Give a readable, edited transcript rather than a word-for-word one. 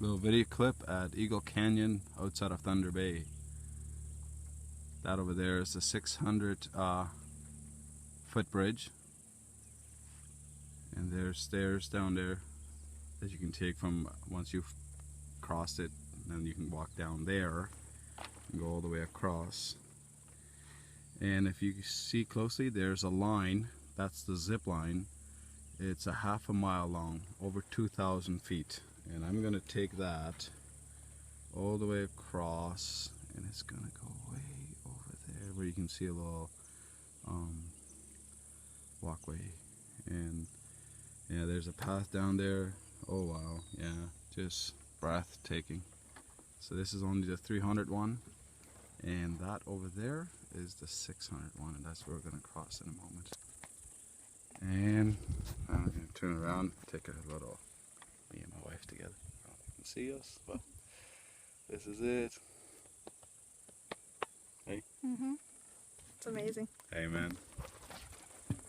Little video clip at Eagle Canyon outside of Thunder Bay. That over there is the 600 foot bridge, and there's stairs down there that you can take from once you've crossed it. Then you can walk down there and go all the way across. And if you see closely, there's a line. That's the zip line. It's a half a mile long, over 2,000 feet. And I'm gonna take that all the way across, and it's gonna go way over there where you can see a little walkway. And yeah, there's a path down there. Oh wow, yeah, just breathtaking. So this is only the 300 one, and that over there is the 600 one, and that's where we're gonna cross in a moment. And I'm gonna turn around, take a little, me and my wife together. You can see us, but this is it. Hey? It's amazing. Hey man.